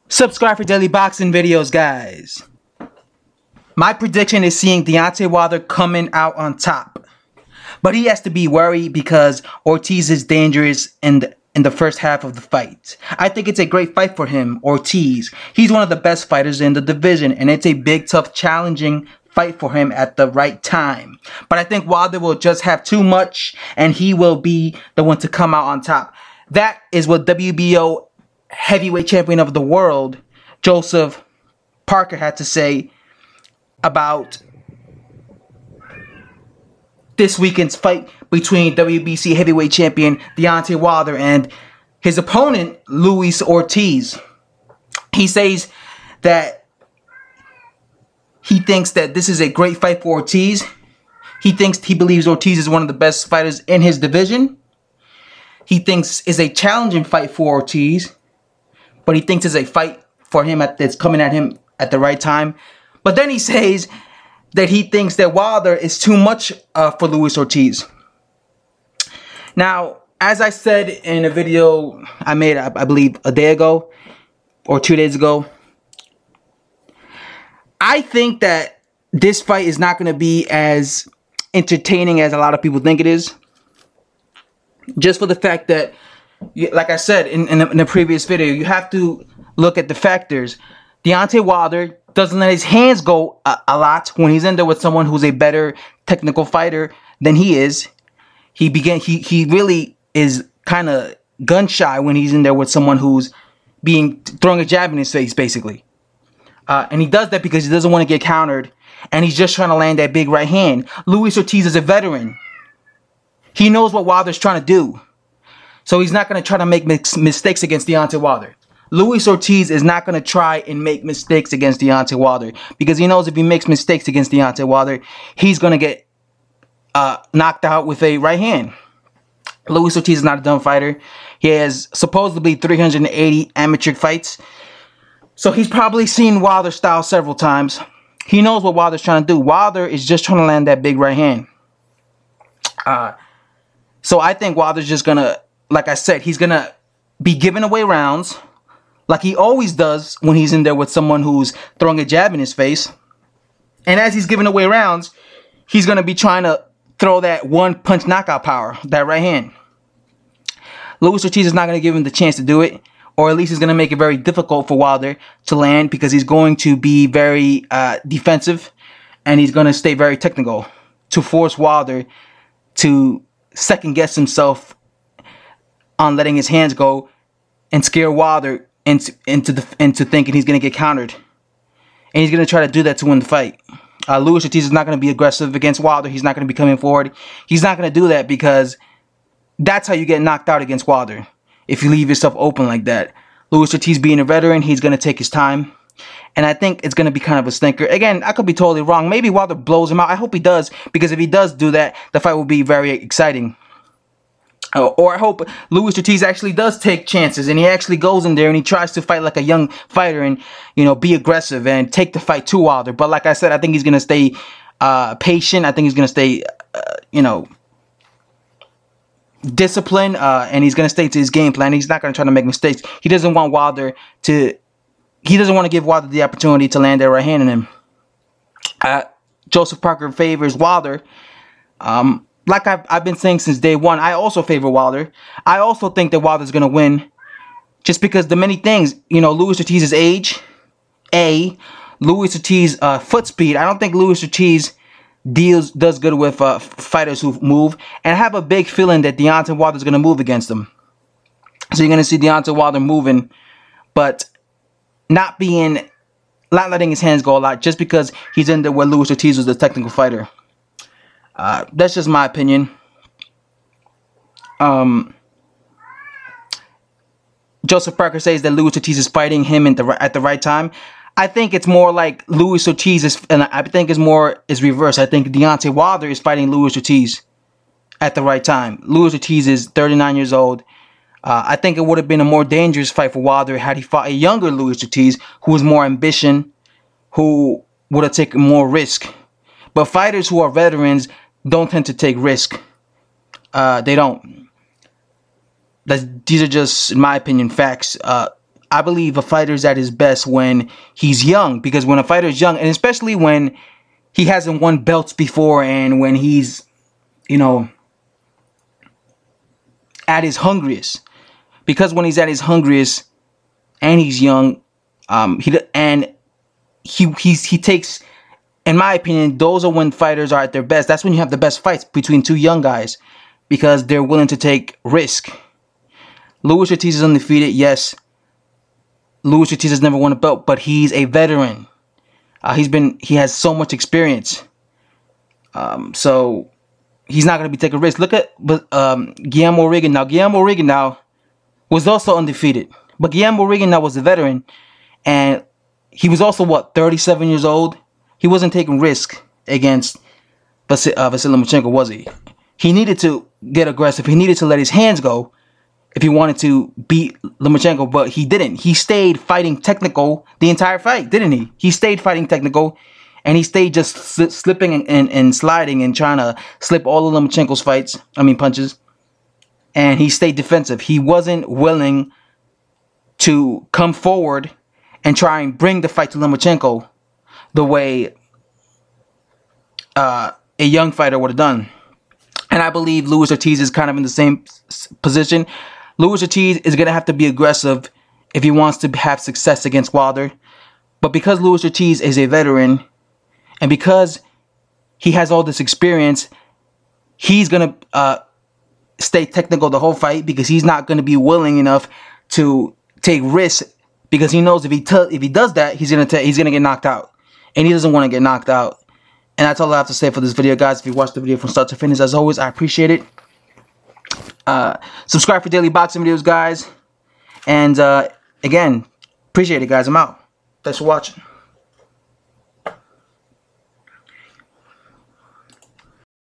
Subscribe for daily boxing videos, guys. My prediction is seeing Deontay Wilder coming out on top. But he has to be worried because Ortiz is dangerous in the first half of the fight. I think it's a great fight for him, Ortiz. He's one of the best fighters in the division, and it's a big, tough, challenging fight for him at the right time. But I think Wilder will just have too much, and he will be the one to come out on top. That is what WBO heavyweight champion of the world, Joseph Parker, had to say about this weekend's fight between WBC heavyweight champion Deontay Wilder and his opponent, Luis Ortiz. He says that he thinks that this is a great fight for Ortiz. He believes Ortiz is one of the best fighters in his division. He thinks it's a challenging fight for Ortiz, but he thinks it's a fight for him that's coming at him at the right time. But then he says that he thinks that Wilder is too much for Luis Ortiz. Now, as I said in a video I made, I believe, a day ago or 2 days ago, I think that this fight is not going to be as entertaining as a lot of people think it is. Just for the fact that, like I said in the previous video, you have to look at the factors. Deontay Wilder doesn't let his hands go a lot when he's in there with someone who's a better technical fighter than he is. He really is kind of gun shy when he's in there with someone who's throwing a jab in his face, basically. And he does that because he doesn't want to get countered, and he's just trying to land that big right hand. Luis Ortiz is a veteran. He knows what Wilder's trying to do, so he's not going to try to make mistakes against Deontay Wilder. Luis Ortiz is not going to try and make mistakes against Deontay Wilder because he knows if he makes mistakes against Deontay Wilder, he's going to get knocked out with a right hand. Luis Ortiz is not a dumb fighter. He has supposedly 380 amateur fights, so he's probably seen Wilder's style several times. He knows what Wilder's trying to do. Wilder is just trying to land that big right hand. So I think Wilder's just going to, like I said, he's going to be giving away rounds like he always does when he's in there with someone who's throwing a jab in his face. And as he's giving away rounds, he's going to be trying to throw that one-punch knockout power, that right hand. Luis Ortiz is not going to give him the chance to do it, or at least he's going to make it very difficult for Wilder to land because he's going to be very defensive, and he's going to stay very technical to force Wilder to second-guess himself on letting his hands go and scare Wilder into thinking he's going to get countered. And he's going to try to do that to win the fight. Luis Ortiz is not going to be aggressive against Wilder. He's not going to be coming forward. He's not going to do that because that's how you get knocked out against Wilder, if you leave yourself open like that. Luis Ortiz being a veteran, he's going to take his time. And I think it's going to be kind of a stinker. Again, I could be totally wrong. Maybe Wilder blows him out. I hope he does, because if he does do that, the fight will be very exciting. Or I hope Luis Ortiz actually does take chances and he actually goes in there and he tries to fight like a young fighter and, you know, be aggressive and take the fight to Wilder. But like I said, I think he's going to stay patient. I think he's going to stay, you know, disciplined, and he's going to stay to his game plan. He's not going to try to make mistakes. He doesn't want to give Wilder the opportunity to land that right hand in him. Joseph Parker favors Wilder. Like I've been saying since day one, I also favor Wilder. I also think that Wilder's going to win just because the many things, you know, Luis Ortiz's age, Luis Ortiz's foot speed. I don't think Luis Ortiz does good with fighters who move. And I have a big feeling that Deontay Wilder's going to move against him. So you're going to see Deontay Wilder moving, but not letting his hands go a lot just because he's in there where Luis Ortiz was the technical fighter. That's just my opinion. Joseph Parker says that Luis Ortiz is fighting him at the right time. I think it's more like Luis Ortiz and I think it's reverse. I think Deontay Wilder is fighting Luis Ortiz at the right time. Luis Ortiz is 39 years old. I think it would have been a more dangerous fight for Wilder had he fought a younger Luis Ortiz who was more ambition, who would have taken more risk. But fighters who are veterans don't tend to take risk. They don't. These are just, in my opinion, facts. I believe a fighter's at his best when he's young, because when a fighter's young, and especially when he hasn't won belts before, and when he's, you know, at his hungriest, because when he's at his hungriest and he's young, he takes, in my opinion, those are when fighters are at their best. That's when you have the best fights between two young guys, because they're willing to take risk. Luis Ortiz is undefeated, yes. Luis Ortiz has never won a belt, but he's a veteran. He has so much experience. So he's not going to be taking risks. Look at Guillermo Regan. Now, Guillermo Regan now was also undefeated, but Guillermo Regan now was a veteran, and he was also, what, 37 years old? He wasn't taking risk against Vasily Lomachenko, was he? He needed to get aggressive. He needed to let his hands go if he wanted to beat Lomachenko, but he didn't. He stayed fighting technical the entire fight, didn't he? He stayed fighting technical, and he stayed just slipping and sliding and trying to slip all of Lomachenko's punches. And he stayed defensive. He wasn't willing to come forward and try and bring the fight to Lomachenko the way a young fighter would have done. And I believe Luis Ortiz is kind of in the same position. Luis Ortiz is going to have to be aggressive if he wants to have success against Wilder. But because Luis Ortiz is a veteran, and because he has all this experience, he's going to stay technical the whole fight, because he's not going to be willing enough to take risks, because he knows if he does that, he's going to get knocked out. And he doesn't want to get knocked out. And that's all I have to say for this video, guys. If you watched the video from start to finish, as always, I appreciate it. Subscribe for daily boxing videos, guys. And again, appreciate it, guys. I'm out. Thanks for watching.